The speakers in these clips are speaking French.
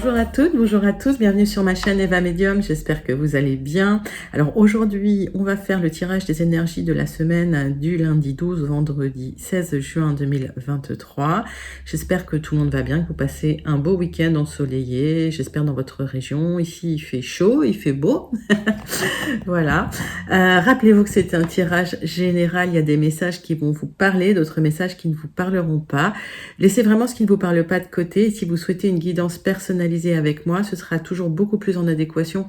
Bonjour à toutes, bonjour à tous, bienvenue sur ma chaîne Eva Medium, j'espère que vous allez bien. Alors aujourd'hui, on va faire le tirage des énergies de la semaine du lundi 12 au vendredi 16 juin 2023. J'espère que tout le monde va bien, que vous passez un beau week-end ensoleillé, j'espère dans votre région. Ici, il fait chaud, il fait beau. Voilà. Rappelez-vous que c'est un tirage général, il y a des messages qui vont vous parler, d'autres messages qui ne vous parleront pas. Laissez vraiment ce qui ne vous parle pas de côté. Et si vous souhaitez une guidance personnalisée avec moi, ce sera toujours beaucoup plus en adéquation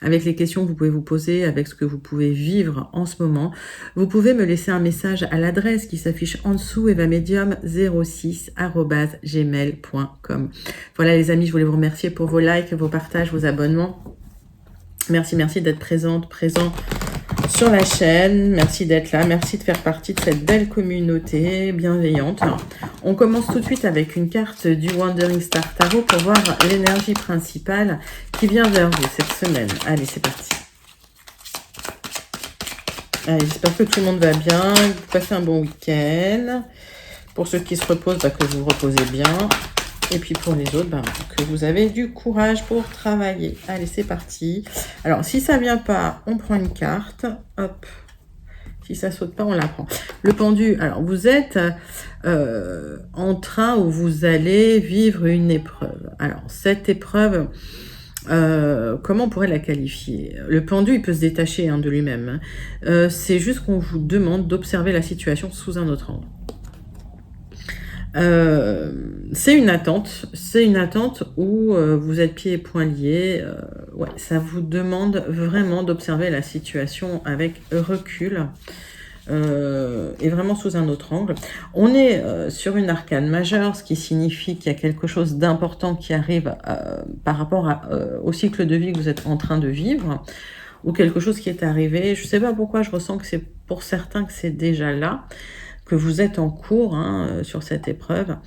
avec les questions que vous pouvez vous poser, avec ce que vous pouvez vivre en ce moment. Vous pouvez me laisser un message à l'adresse qui s'affiche en dessous, evamedium06@gmail.com. Voilà les amis, je voulais vous remercier pour vos likes, vos partages, vos abonnements. Merci d'être présent sur la chaîne. Merci d'être là. Merci de faire partie de cette belle communauté bienveillante. Alors, on commence tout de suite avec une carte du Wandering Star Tarot pour voir l'énergie principale qui vient vers vous cette semaine. Allez, c'est parti. Allez, j'espère que tout le monde va bien, que vous passez un bon week-end. Pour ceux qui se reposent, que vous vous reposez bien. Et puis pour les autres, que vous avez du courage pour travailler. Allez, c'est parti. Alors, si ça vient pas, on prend une carte. Hop. Si ça saute pas, on la prend. Le pendu. Alors, vous êtes en train où vous allez vivre une épreuve. Alors, cette épreuve, comment on pourrait la qualifier? Le pendu, il peut se détacher de lui-même. C'est juste qu'on vous demande d'observer la situation sous un autre angle. C'est une attente où vous êtes pieds et poings liés. Ouais, ça vous demande vraiment d'observer la situation avec recul et vraiment sous un autre angle. On est sur une arcane majeure, ce qui signifie qu'il y a quelque chose d'important qui arrive par rapport au cycle de vie que vous êtes en train de vivre, ou quelque chose qui est arrivé. Je sais pas pourquoi je ressens que c'est pour certains que c'est déjà là, que vous êtes en cours sur cette épreuve.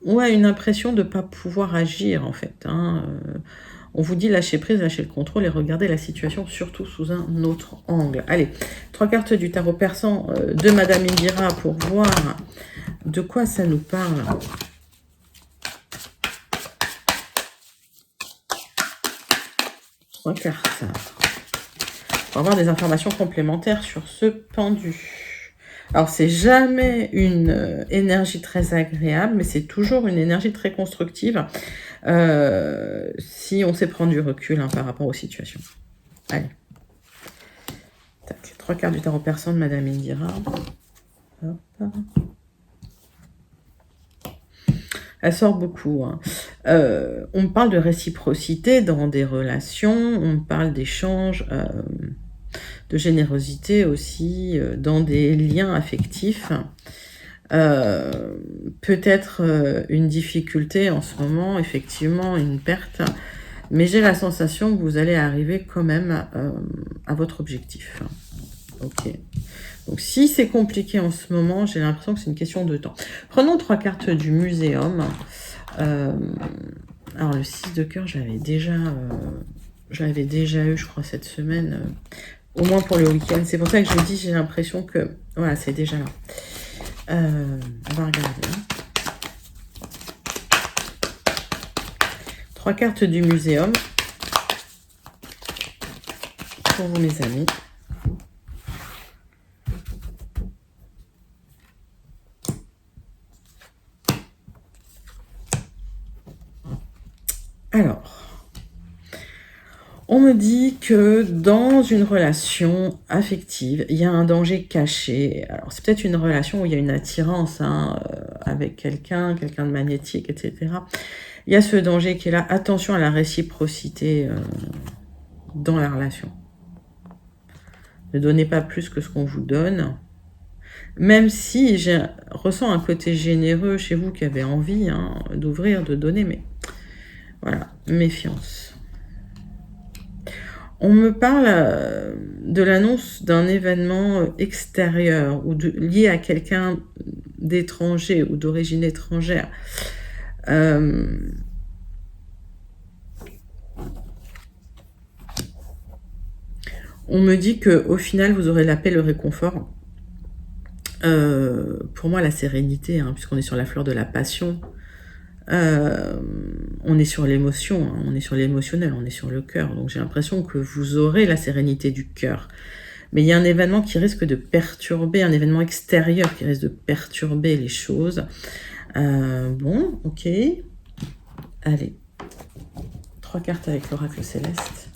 Ouais, une impression de ne pas pouvoir agir en fait. On vous dit lâcher prise, lâcher le contrôle et regardez la situation surtout sous un autre angle. Allez, 3 cartes du tarot persan de Madame Indira pour voir de quoi ça nous parle. Trois cartes. Pour avoir des informations complémentaires sur ce pendu. Alors, c'est jamais une énergie très agréable, mais c'est toujours une énergie très constructive si on sait prendre du recul par rapport aux situations. Allez. Tac, 3 cartes du tarot persan de Madame Indira. Hop. Elle sort beaucoup. On parle de réciprocité dans des relations, on parle d'échanges, de générosité aussi dans des liens affectifs. Peut-être une difficulté en ce moment, effectivement, une perte, mais j'ai la sensation que vous allez arriver quand même à votre objectif. Ok. Donc si c'est compliqué en ce moment, j'ai l'impression que c'est une question de temps. Prenons 3 cartes du muséum. Alors le 6 de cœur, je l'avais déjà eu, je crois, cette semaine. Au moins pour le week-end. C'est pour ça que je dis, j'ai l'impression que... Voilà, c'est déjà là. On va regarder. 3 cartes du muséum. Pour vous, mes amis. Alors... On me dit que dans une relation affective, il y a un danger caché. Alors, c'est peut-être une relation où il y a une attirance avec quelqu'un de magnétique, etc. Il y a ce danger qui est là. Attention à la réciprocité dans la relation. Ne donnez pas plus que ce qu'on vous donne. Même si je ressens un côté généreux chez vous qui avait envie d'ouvrir, de donner, mais voilà, méfiance. On me parle de l'annonce d'un événement extérieur ou lié à quelqu'un d'étranger ou d'origine étrangère. On me dit qu'au final, vous aurez la paix, le réconfort. Pour moi, la sérénité, puisqu'on est sur la fleur de la passion, On est sur l'émotion, hein, on est sur l'émotionnel, on est sur le cœur. Donc j'ai l'impression que vous aurez la sérénité du cœur. Mais il y a un événement qui risque de perturber, un événement extérieur qui risque de perturber les choses. Bon, ok. Allez. 3 cartes avec l'oracle céleste.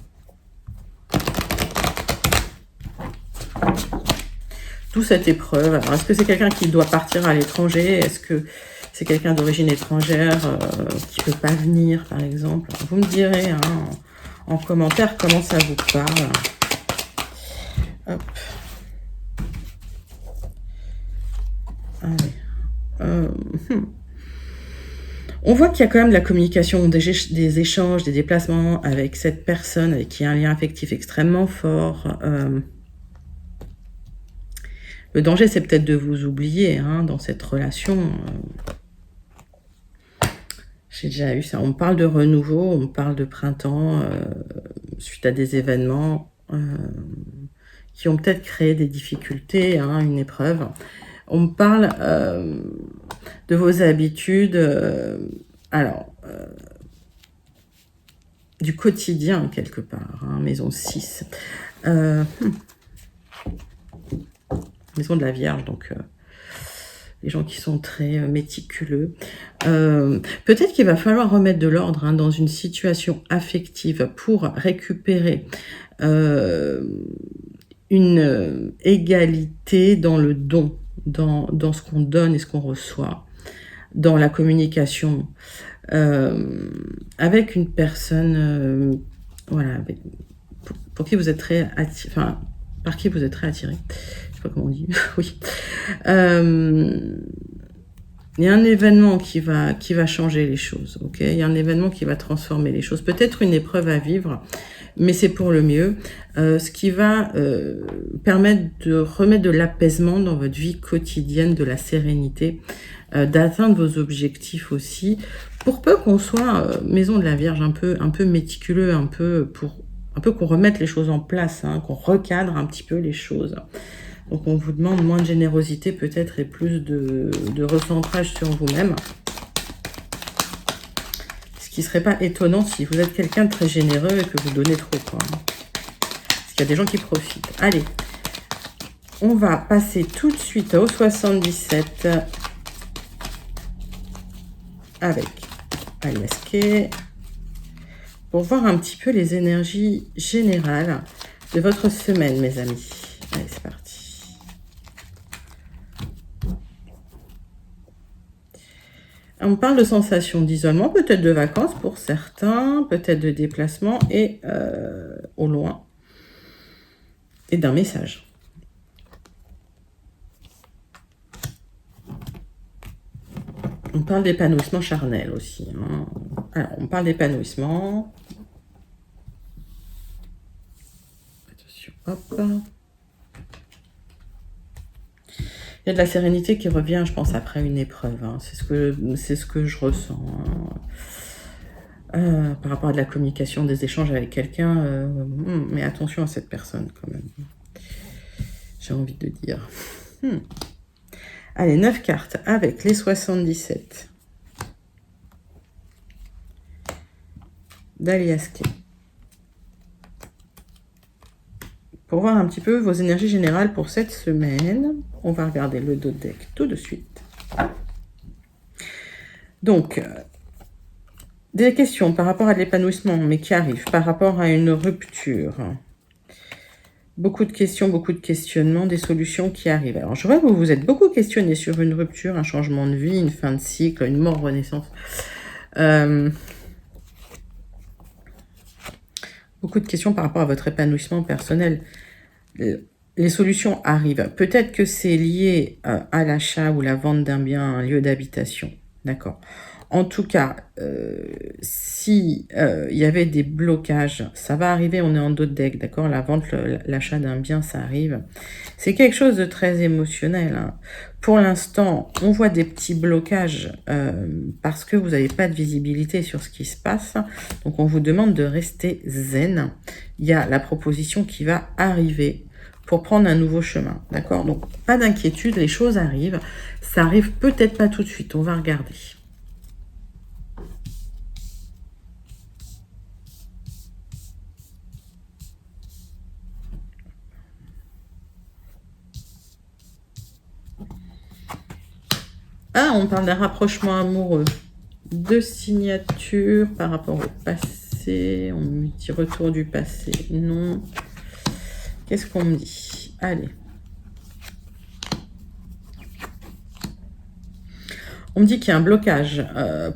D'où cette épreuve. Alors, est-ce que c'est quelqu'un qui doit partir à l'étranger? Est-ce que c'est quelqu'un d'origine étrangère qui ne peut pas venir, par exemple? Vous me direz hein, en commentaire comment ça vous parle. Hop. Allez. On voit qu'il y a quand même de la communication, des échanges, des déplacements avec cette personne avec qui il y a un lien affectif extrêmement fort. Le danger, c'est peut-être de vous oublier hein, dans cette relation. J'ai déjà eu ça. On parle de renouveau, on parle de printemps suite à des événements qui ont peut-être créé des difficultés, hein, une épreuve. On me parle de vos habitudes, du quotidien quelque part, hein, maison 6. Maison de la Vierge, donc les gens qui sont très méticuleux. Peut-être qu'il va falloir remettre de l'ordre hein, dans une situation affective pour récupérer une égalité dans le don, dans ce qu'on donne et ce qu'on reçoit, dans la communication, avec une personne, voilà, pour qui vous êtes très attiré, enfin, par qui vous êtes très attiré. Je sais pas comment on dit. Oui. Il y a un événement qui va changer les choses, ok? Il y a un événement qui va transformer les choses. Peut-être une épreuve à vivre, mais c'est pour le mieux. Ce qui va permettre de remettre de l'apaisement dans votre vie quotidienne, de la sérénité, d'atteindre vos objectifs aussi. Pour peu qu'on soit maison de la Vierge, un peu méticuleux, un peu qu'on remette les choses en place, hein, qu'on recadre un petit peu les choses. Donc on vous demande moins de générosité peut-être et plus de recentrage sur vous-même. Ce qui ne serait pas étonnant si vous êtes quelqu'un de très généreux et que vous donnez trop, quoi. Parce qu'il y a des gens qui profitent. Allez, on va passer tout de suite au 77 avec Aliaske pour voir un petit peu les énergies générales de votre semaine, mes amis. Allez, c'est parti. On parle de sensations d'isolement, peut-être de vacances pour certains, peut-être de déplacement et au loin. Et d'un message. On parle d'épanouissement charnel aussi. Hein. Alors, on parle d'épanouissement. Attention, hop. Il y a de la sérénité qui revient, je pense, après une épreuve. Hein. C'est ce que je ressens. Hein. Par rapport à de la communication, des échanges avec quelqu'un. Mais attention à cette personne, quand même. J'ai envie de dire. Allez, 9 cartes avec les 77. D'Aliaske. Pour voir un petit peu vos énergies générales pour cette semaine, on va regarder le dos de deck tout de suite. Donc, des questions par rapport à l'épanouissement, mais qui arrivent, par rapport à une rupture. Beaucoup de questions, beaucoup de questionnements, des solutions qui arrivent. Alors, je vois que vous vous êtes beaucoup questionné sur une rupture, un changement de vie, une fin de cycle, une mort, renaissance. Beaucoup de questions par rapport à votre épanouissement personnel. Les solutions arrivent. Peut-être que c'est lié à l'achat ou la vente d'un bien, un lieu d'habitation. D'accord. En tout cas, si il y avait des blocages, ça va arriver, on est en dos de deck, d'accord? La vente, l'achat d'un bien, ça arrive. C'est quelque chose de très émotionnel. Hein. Pour l'instant, on voit des petits blocages parce que vous n'avez pas de visibilité sur ce qui se passe. Donc, on vous demande de rester zen. Il y a la proposition qui va arriver pour prendre un nouveau chemin, d'accord? Donc, pas d'inquiétude, les choses arrivent. Ça arrive peut-être pas tout de suite, on va regarder. Ah, on parle d'un rapprochement amoureux. Deux signatures par rapport au passé. On me dit retour du passé. Non. Qu'est-ce qu'on me dit? Allez. On me dit qu'il y a un blocage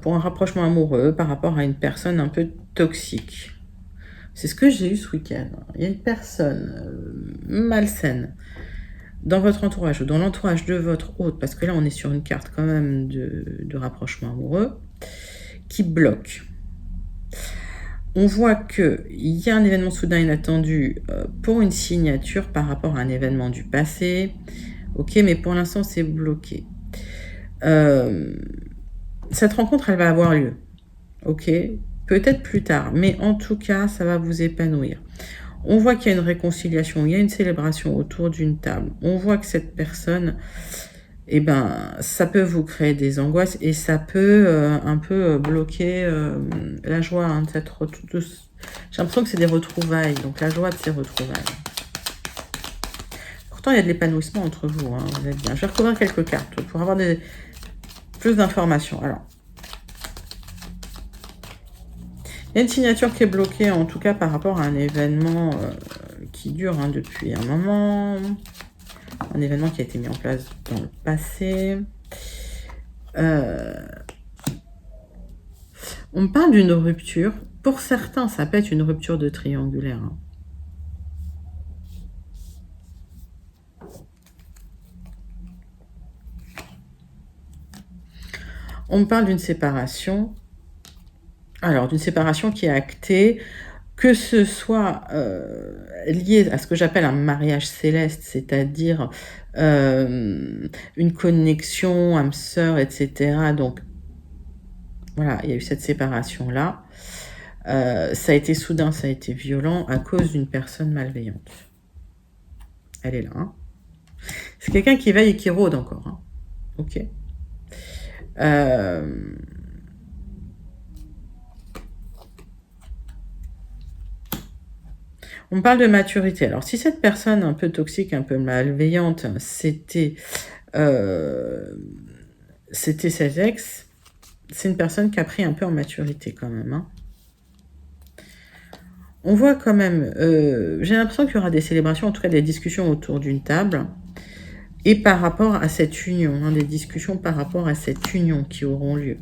pour un rapprochement amoureux par rapport à une personne un peu toxique. C'est ce que j'ai eu ce week-end. Il y a une personne malsaine dans votre entourage ou dans l'entourage de votre hôte, parce que là on est sur une carte quand même de rapprochement amoureux, qui bloque. On voit qu'il y a un événement soudain inattendu pour une signature par rapport à un événement du passé. Ok, mais pour l'instant c'est bloqué. Cette rencontre, elle va avoir lieu. Ok, peut-être plus tard, mais en tout cas, ça va vous épanouir. On voit qu'il y a une réconciliation, il y a une célébration autour d'une table. On voit que cette personne, eh ben, ça peut vous créer des angoisses et ça peut un peu bloquer la joie. Hein, j'ai l'impression que c'est des retrouvailles, donc la joie de ces retrouvailles. Pourtant, il y a de l'épanouissement entre vous, hein, vous êtes bien. Je vais recouvrir quelques cartes pour avoir plus d'informations. Alors, il y a une signature qui est bloquée, en tout cas par rapport à un événement qui dure depuis un moment. Un événement qui a été mis en place dans le passé. On me parle d'une rupture. Pour certains, ça peut être une rupture de triangulaire. Hein. On me parle d'une séparation. Alors, d'une séparation qui est actée, que ce soit lié à ce que j'appelle un mariage céleste, c'est-à-dire une connexion, âme sœur, etc. Donc, voilà, il y a eu cette séparation-là. Ça a été soudain, ça a été violent à cause d'une personne malveillante. Elle est là. Hein. C'est quelqu'un qui veille et qui rôde encore. Hein. Ok. On parle de maturité. Alors, si cette personne un peu toxique, un peu malveillante, c'était ses ex, c'est une personne qui a pris un peu en maturité quand même. Hein. On voit quand même, j'ai l'impression qu'il y aura des célébrations, en tout cas des discussions autour d'une table, et par rapport à cette union, hein, des discussions par rapport à cette union qui auront lieu.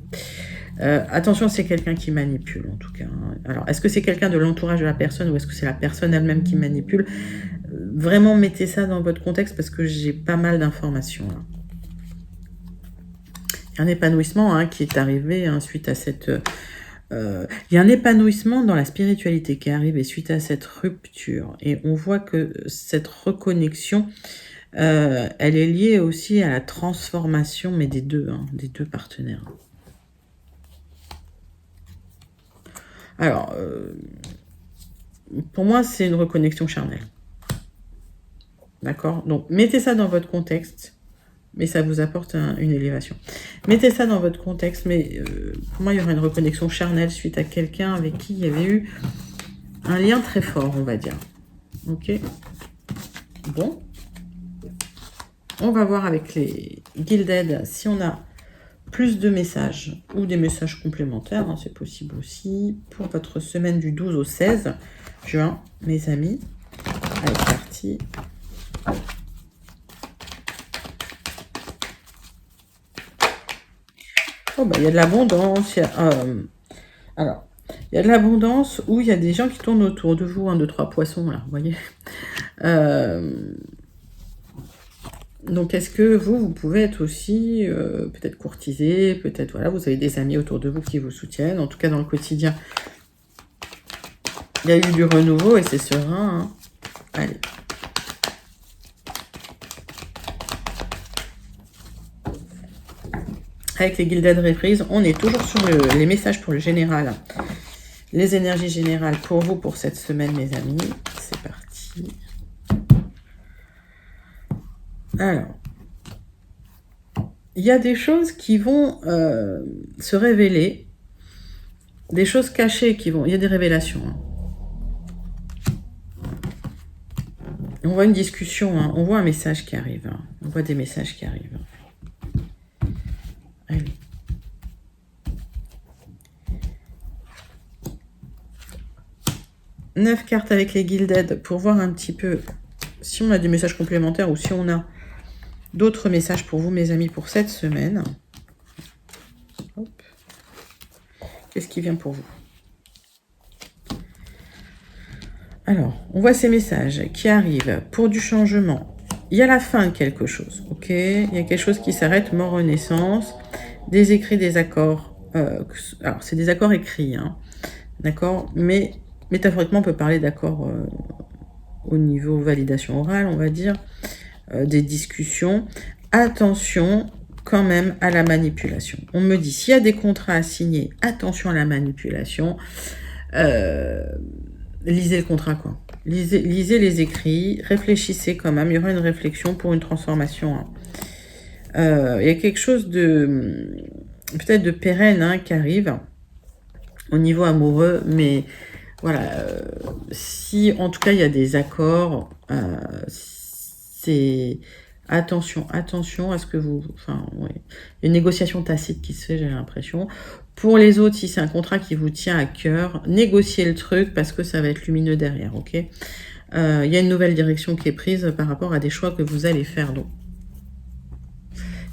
Attention, c'est quelqu'un qui manipule en tout cas. Hein. Alors, est-ce que c'est quelqu'un de l'entourage de la personne ou est-ce que c'est la personne elle-même qui manipule? Vraiment, mettez ça dans votre contexte parce que j'ai pas mal d'informations là. Il y a un épanouissement hein, qui est arrivé hein, suite à cette... il y a un épanouissement dans la spiritualité qui arrive et suite à cette rupture. Et on voit que cette reconnexion, elle est liée aussi à la transformation, mais des deux partenaires. Alors, pour moi, c'est une reconnexion charnelle. D'accord? Donc, mettez ça dans votre contexte, mais ça vous apporte une élévation. Mettez ça dans votre contexte, mais pour moi, il y aura une reconnexion charnelle suite à quelqu'un avec qui il y avait eu un lien très fort, on va dire. Ok? Bon. On va voir avec les Gilded si on a plus de messages ou des messages complémentaires, hein, c'est possible aussi, pour votre semaine du 12 au 16 juin, mes amis. Allez, c'est parti. Oh, bah, il y a de l'abondance. Alors, il y a de l'abondance où il y a des gens qui tournent autour de vous, 1, 2, 3 poissons, là, vous voyez. Donc, est-ce que vous pouvez être aussi peut-être courtisé, peut-être, voilà, vous avez des amis autour de vous qui vous soutiennent. En tout cas, dans le quotidien, il y a eu du renouveau et c'est serein. Hein. Allez. Avec les Gilded Reprise, on est toujours sur les messages pour le général. Les énergies générales pour vous pour cette semaine, mes amis. C'est parti. Alors, il y a des choses qui vont se révéler, des choses cachées qui vont... Il y a des révélations. Hein. On voit une discussion, hein. On voit un message qui arrive. Hein. On voit des messages qui arrivent. Allez. Neuf cartes avec les Gilded pour voir un petit peu si on a des messages complémentaires ou si on a d'autres messages pour vous, mes amis, pour cette semaine. Qu'est-ce qui vient pour vous? Alors, on voit ces messages qui arrivent pour du changement. Il y a la fin de quelque chose, ok? Il y a quelque chose qui s'arrête, mort, renaissance. Des écrits, des accords. Alors, c'est des accords écrits, hein, d'accord? Mais métaphoriquement, on peut parler d'accords au niveau validation orale, on va dire. Des discussions. Attention quand même à la manipulation. On me dit, s'il y a des contrats à signer, attention à la manipulation. Lisez le contrat, quoi. Lisez les écrits, réfléchissez quand même. Il y aura une réflexion pour une transformation. Hein. Il y a quelque chose de peut-être de pérenne hein, qui arrive au niveau amoureux, mais voilà. Si en tout cas il y a des accords, c'est attention à ce que vous... Enfin, ouais. Il y a une négociation tacite qui se fait, j'ai l'impression. Pour les autres, si c'est un contrat qui vous tient à cœur, négociez le truc parce que ça va être lumineux derrière, ok? Il y a une nouvelle direction qui est prise par rapport à des choix que vous allez faire, donc.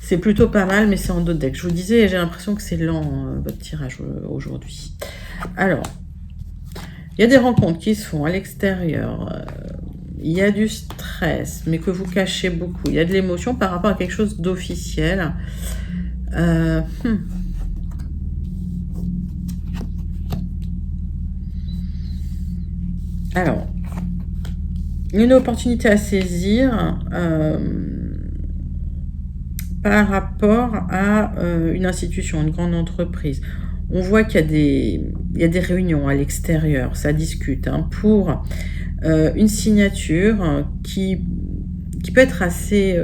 C'est plutôt pas mal, mais c'est en d'autres decks. Je vous disais, j'ai l'impression que c'est lent, votre tirage aujourd'hui. Alors, il y a des rencontres qui se font à l'extérieur. Il y a du stress, mais que vous cachez beaucoup. Il y a de l'émotion par rapport à quelque chose d'officiel. Alors, une opportunité à saisir par rapport à une institution, une grande entreprise. On voit qu'il y a des réunions à l'extérieur, ça discute hein, pour une signature qui peut être assez...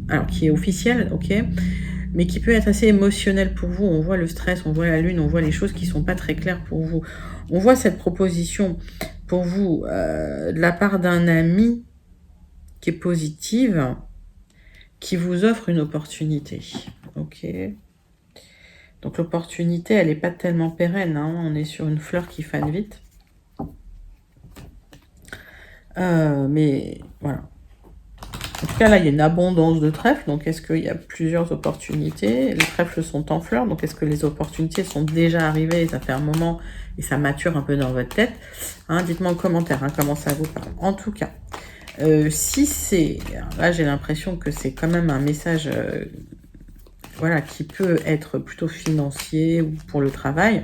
alors, qui est officielle, ok, mais qui peut être assez émotionnelle pour vous. On voit le stress, on voit la lune, on voit les choses qui ne sont pas très claires pour vous. On voit cette proposition pour vous de la part d'un ami qui est positive, qui vous offre une opportunité. Ok. Donc l'opportunité, elle n'est pas tellement pérenne. Hein. On est sur une fleur qui fane vite. Mais voilà. En tout cas, là, il y a une abondance de trèfles. Donc, est-ce qu'il y a plusieurs opportunités? Les trèfles sont en fleurs. Donc, est-ce que les opportunités sont déjà arrivées et ça fait un moment et ça mature un peu dans votre tête hein, dites-moi en commentaire hein, comment ça vous parle. En tout cas, si c'est... Là, j'ai l'impression que c'est quand même un message voilà, qui peut être plutôt financier ou pour le travail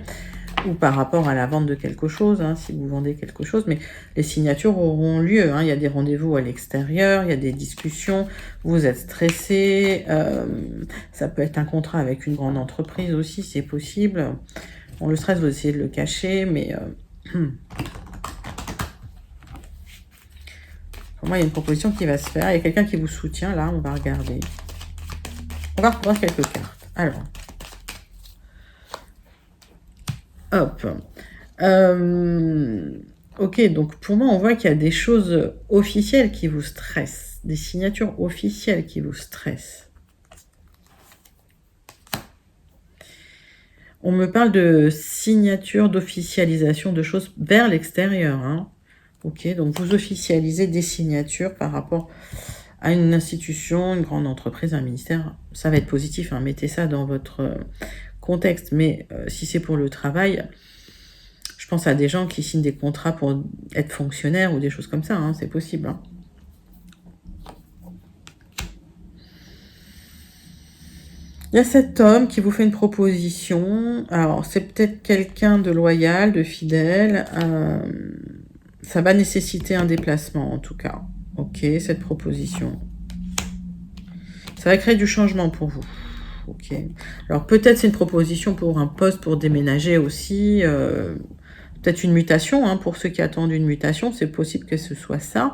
ou par rapport à la vente de quelque chose, hein, si vous vendez quelque chose, mais les signatures auront lieu. Hein, il y a des rendez-vous à l'extérieur, il y a des discussions, vous êtes stressé, ça peut être un contrat avec une grande entreprise aussi, c'est possible. Bon, le stress, vous essayez de le cacher, mais... pour moi, il y a une proposition qui va se faire. Il y a quelqu'un qui vous soutient, là, on va regarder. On va reprendre quelques cartes. Alors... Hop. Ok, donc pour moi, on voit qu'il y a des choses officielles qui vous stressent. Des signatures officielles qui vous stressent. On me parle de signature, d'officialisation de choses vers l'extérieur. Hein. Ok, donc vous officialisez des signatures par rapport à une institution, une grande entreprise, un ministère. Ça va être positif, hein. Mettez ça dans votre... contexte, mais si c'est pour le travail, je pense à des gens qui signent des contrats pour être fonctionnaires ou des choses comme ça, hein, c'est possible. Hein. Il y a cet homme qui vous fait une proposition, alors c'est peut-être quelqu'un de loyal, de fidèle, ça va nécessiter un déplacement en tout cas. Ok, cette proposition. Ça va créer du changement pour vous. Ok. Alors peut-être c'est une proposition pour un poste pour déménager aussi. Peut-être une mutation. Hein, pour ceux qui attendent une mutation, c'est possible que ce soit ça.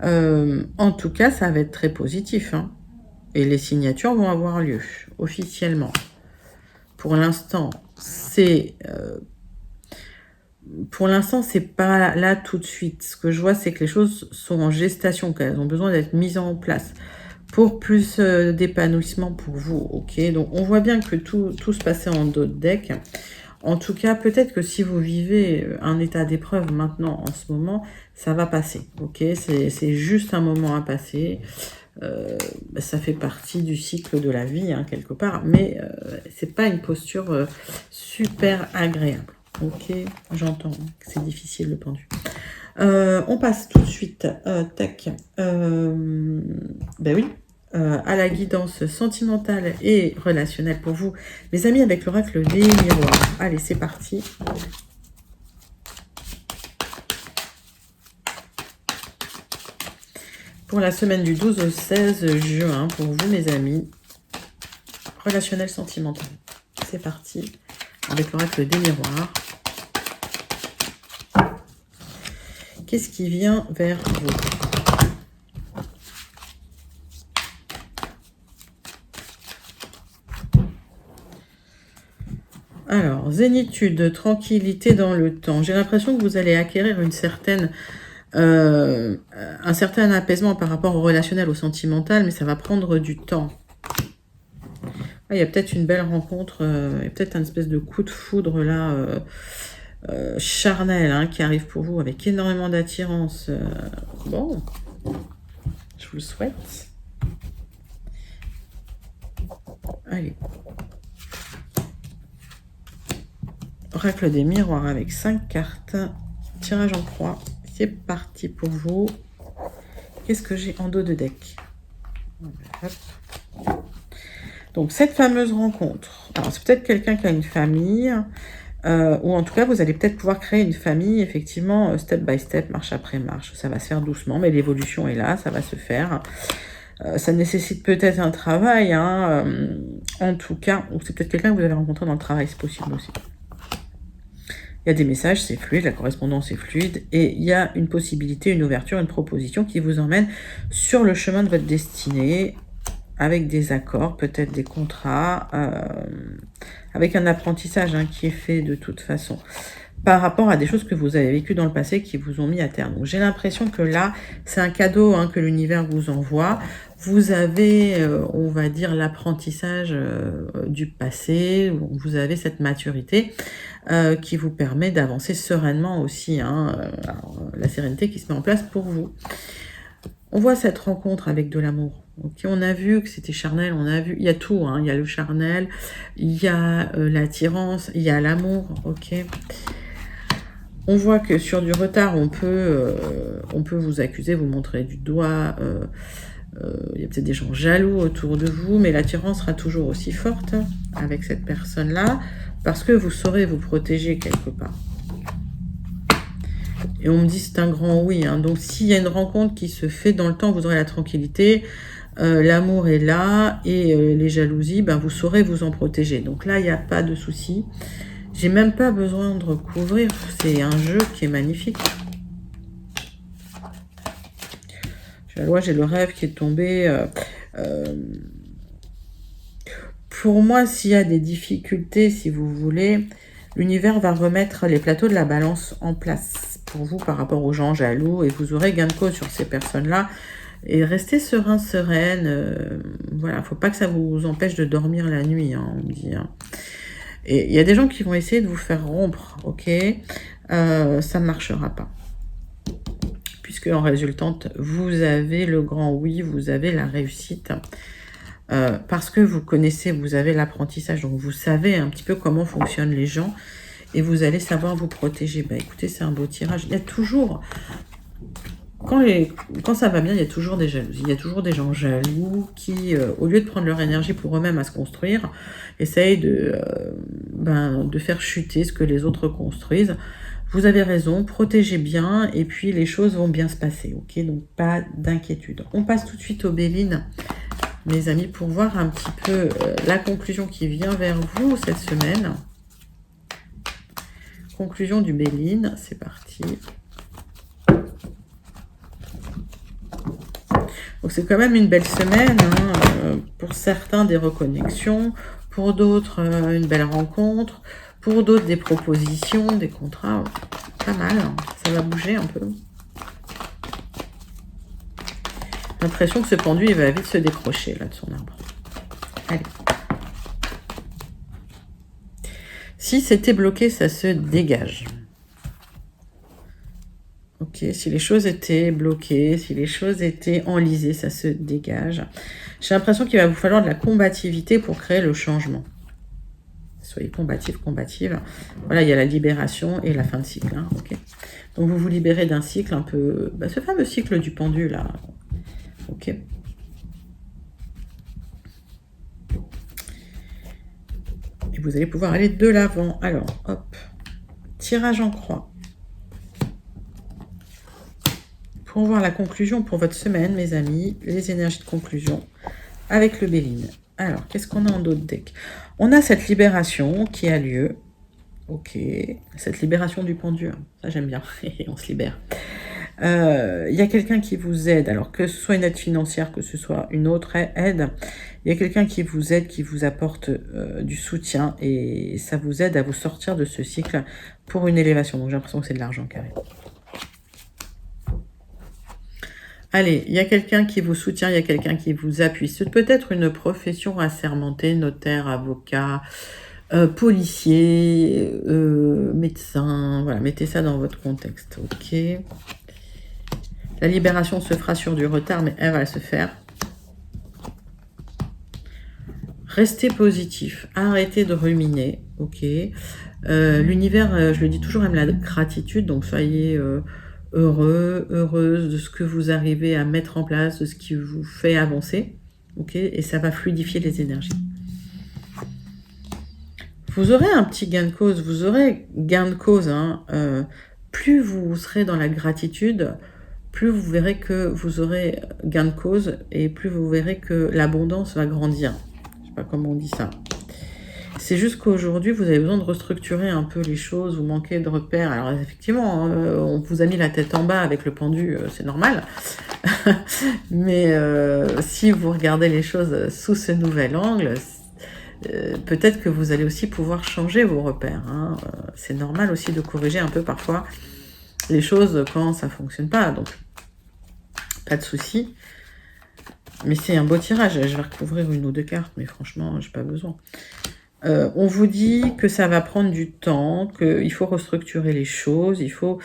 En tout cas, ça va être très positif. Hein, et les signatures vont avoir lieu officiellement. Pour l'instant, c'est... pour l'instant, c'est pas là tout de suite. Ce que je vois, c'est que les choses sont en gestation, qu'elles ont besoin d'être mises en place. pour plus d'épanouissement pour vous, ok? Donc, on voit bien que tout se passait en dos de deck. En tout cas, peut-être que si vous vivez un état d'épreuve maintenant, en ce moment, ça va passer, ok? C'est juste un moment à passer. Ça fait partie du cycle de la vie, hein, quelque part, mais c'est pas une posture super agréable, ok? J'entends que c'est difficile, le pendu. On passe tout de suite, tac, ben oui, à la guidance sentimentale et relationnelle pour vous, mes amis, avec l'oracle des miroirs. Allez, c'est parti. Pour la semaine du 12 au 16 juin, pour vous, mes amis, relationnel sentimental. C'est parti, avec l'oracle des miroirs. Qu'est-ce qui vient vers vous? Alors, zénitude, tranquillité dans le temps. J'ai l'impression que vous allez acquérir une certaine, un certain apaisement par rapport au relationnel, au sentimental, mais ça va prendre du temps. Ah, il y a peut-être une belle rencontre, il y a peut-être un espèce de coup de foudre là, charnel, hein, qui arrive pour vous avec énormément d'attirance. Bon, je vous le souhaite. Allez. Oracle des miroirs avec 5 cartes. Tirage en croix. C'est parti pour vous. Qu'est-ce que j'ai en dos de deck? Hop. Donc, cette fameuse rencontre. Alors, c'est peut-être quelqu'un qui a une famille. Ou en tout cas, vous allez peut-être pouvoir créer une famille, effectivement, step by step, marche après marche. Ça va se faire doucement, mais l'évolution est là, ça va se faire. Ça nécessite peut-être un travail, hein, en tout cas, ou c'est peut-être quelqu'un que vous avez rencontré dans le travail, c'est possible aussi. Il y a des messages, c'est fluide, la correspondance est fluide, et il y a une possibilité, une ouverture, une proposition qui vous emmène sur le chemin de votre destinée, avec des accords, peut-être des contrats, avec un apprentissage, hein, qui est fait de toute façon, par rapport à des choses que vous avez vécues dans le passé qui vous ont mis à terre. Donc j'ai l'impression que là, c'est un cadeau, hein, que l'univers vous envoie. Vous avez, on va dire, l'apprentissage du passé, vous avez cette maturité qui vous permet d'avancer sereinement aussi, hein, alors, la sérénité qui se met en place pour vous. On voit cette rencontre avec de l'amour. Okay, on a vu que c'était charnel, on a vu, il y a tout, hein, il y a le charnel, il y a l'attirance, il y a l'amour, ok. On voit que sur du retard, on peut vous accuser, vous montrer du doigt, il y a peut-être des gens jaloux autour de vous, mais l'attirance sera toujours aussi forte avec cette personne-là, parce que vous saurez vous protéger quelque part. Et on me dit c'est un grand oui, hein. Donc s'il y a une rencontre qui se fait dans le temps, vous aurez la tranquillité, l'amour est là, et les jalousies, ben, vous saurez vous en protéger. Donc là, il n'y a pas de souci. J'ai même pas besoin de recouvrir, c'est un jeu qui est magnifique. J'ai la loi, j'ai le rêve qui est tombé. Pour moi, s'il y a des difficultés, si vous voulez, l'univers va remettre les plateaux de la balance en place pour vous par rapport aux gens jaloux, et vous aurez gain de cause sur ces personnes-là. Et restez serein, sereine. Voilà, faut pas que ça vous empêche de dormir la nuit, hein, on me dit. Hein. Et il y a des gens qui vont essayer de vous faire rompre, ok, ça ne marchera pas. Puisque en résultante, vous avez le grand oui, vous avez la réussite. Parce que vous connaissez, vous avez l'apprentissage, donc vous savez un petit peu comment fonctionnent les gens, et vous allez savoir vous protéger. Bah écoutez, c'est un beau tirage. Il y a toujours, quand ça va bien, il y a toujours des jalousies, il y a toujours des gens jaloux qui, au lieu de prendre leur énergie pour eux-mêmes à se construire, essayent de faire chuter ce que les autres construisent. Vous avez raison, protégez bien, et puis les choses vont bien se passer, ok? Donc pas d'inquiétude. On passe tout de suite aux Bélines, mes amis, pour voir un petit peu la conclusion qui vient vers vous cette semaine. Conclusion du Béline, c'est parti. Donc c'est quand même une belle semaine, hein, pour certains des reconnexions, pour d'autres une belle rencontre, pour d'autres des propositions, des contrats, pas mal, hein. Ça va bouger un peu. l'impression que ce pendu, il va vite se décrocher là de son arbre. Allez. Si c'était bloqué, ça se dégage. Ok, si les choses étaient bloquées, si les choses étaient enlisées, ça se dégage. J'ai l'impression qu'il va vous falloir de la combativité pour créer le changement. Soyez combatif, combative. Voilà, il y a la libération et la fin de cycle. Hein, okay. Donc, vous vous libérez d'un cycle un peu... ce fameux cycle du pendu, là. Ok. Et vous allez pouvoir aller de l'avant. Alors, hop. Tirage en croix. Pour voir la conclusion pour votre semaine, mes amis, les énergies de conclusion avec le Béline. Alors, qu'est-ce qu'on a en d'autres decks? On a cette libération qui a lieu. Ok, cette libération du pendu, ça j'aime bien, on se libère. Il y a quelqu'un qui vous aide, alors que ce soit une aide financière, que ce soit une autre aide, il y a quelqu'un qui vous aide, qui vous apporte du soutien, et ça vous aide à vous sortir de ce cycle pour une élévation. Donc j'ai l'impression que c'est de l'argent carré. Allez, il y a quelqu'un qui vous soutient, il y a quelqu'un qui vous appuie. C'est peut-être une profession assermentée, notaire, avocat, policier, médecin. Voilà, mettez ça dans votre contexte. Ok. La libération se fera sur du retard, mais elle va se faire. Restez positif. Arrêtez de ruminer. Ok. L'univers, je le dis toujours, aime la gratitude. Donc, soyez... heureux, heureuse de ce que vous arrivez à mettre en place, de ce qui vous fait avancer, ok, et ça va fluidifier les énergies. Vous aurez un petit gain de cause, vous aurez gain de cause, hein, plus vous serez dans la gratitude, plus vous verrez que vous aurez gain de cause, et plus vous verrez que l'abondance va grandir. Je sais pas comment on dit ça. C'est juste qu'aujourd'hui, vous avez besoin de restructurer un peu les choses, vous manquez de repères. Alors effectivement, on vous a mis la tête en bas avec le pendu, c'est normal. Mais si vous regardez les choses sous ce nouvel angle, peut-être que vous allez aussi pouvoir changer vos repères. Hein. C'est normal aussi de corriger un peu parfois les choses quand ça ne fonctionne pas. Donc, pas de souci. Mais c'est un beau tirage. Je vais recouvrir une ou deux cartes, mais franchement, j'ai pas besoin. On vous dit que ça va prendre du temps, qu'il faut restructurer les choses, il faut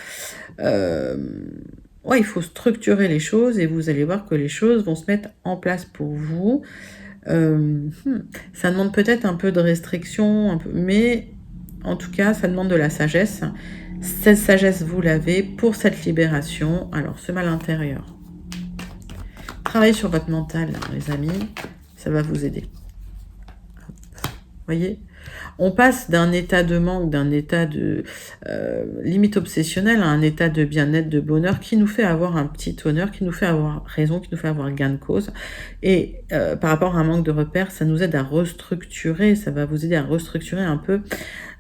structurer les choses et vous allez voir que les choses vont se mettre en place pour vous. Ça demande peut-être un peu de restriction, mais en tout cas, ça demande de la sagesse. Cette sagesse, vous l'avez pour cette libération. Alors, ce mal intérieur. Travaillez sur votre mental, les amis, ça va vous aider. Voyez, on passe d'un état de manque, d'un état de limite obsessionnel à un état de bien-être, de bonheur qui nous fait avoir un petit honneur, qui nous fait avoir raison, qui nous fait avoir gain de cause. Et par rapport à un manque de repères, ça nous aide à restructurer, ça va vous aider à restructurer un peu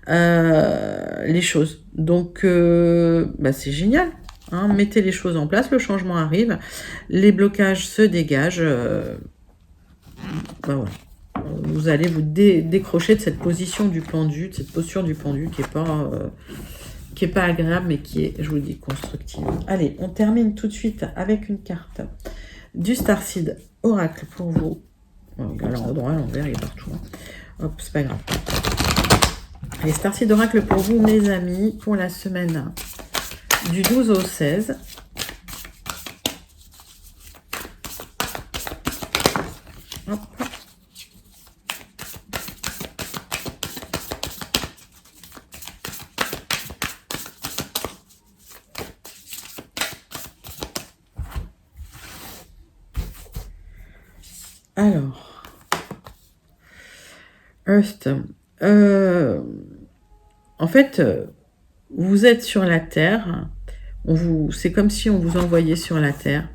les choses. Donc, c'est génial. Hein, mettez les choses en place, le changement arrive, les blocages se dégagent. Voilà. Vous allez vous décrocher de cette position du pendu, de cette posture du pendu qui est pas agréable, mais qui est, je vous le dis, constructive. Allez, on termine tout de suite avec une carte du Starseed Oracle pour vous. Alors, à l'endroit, à l'envers, il est partout. Hein. Hop, c'est pas grave. Allez, Starseed Oracle pour vous, mes amis, pour la semaine du 12 au 16. Hop. Alors, Earth, en fait, vous êtes sur la Terre, c'est comme si on vous envoyait sur la Terre.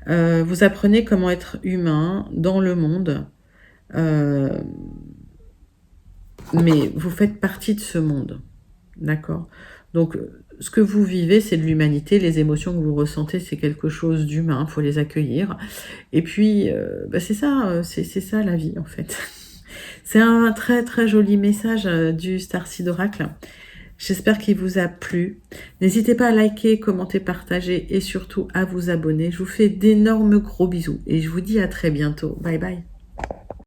Vous apprenez comment être humain dans le monde, mais vous faites partie de ce monde, d'accord? Donc, ce que vous vivez, c'est de l'humanité. Les émotions que vous ressentez, c'est quelque chose d'humain. Il faut les accueillir. Et puis, c'est ça la vie, en fait. C'est un très, très joli message du Starseed Oracle. J'espère qu'il vous a plu. N'hésitez pas à liker, commenter, partager et surtout à vous abonner. Je vous fais d'énormes gros bisous et je vous dis à très bientôt. Bye bye.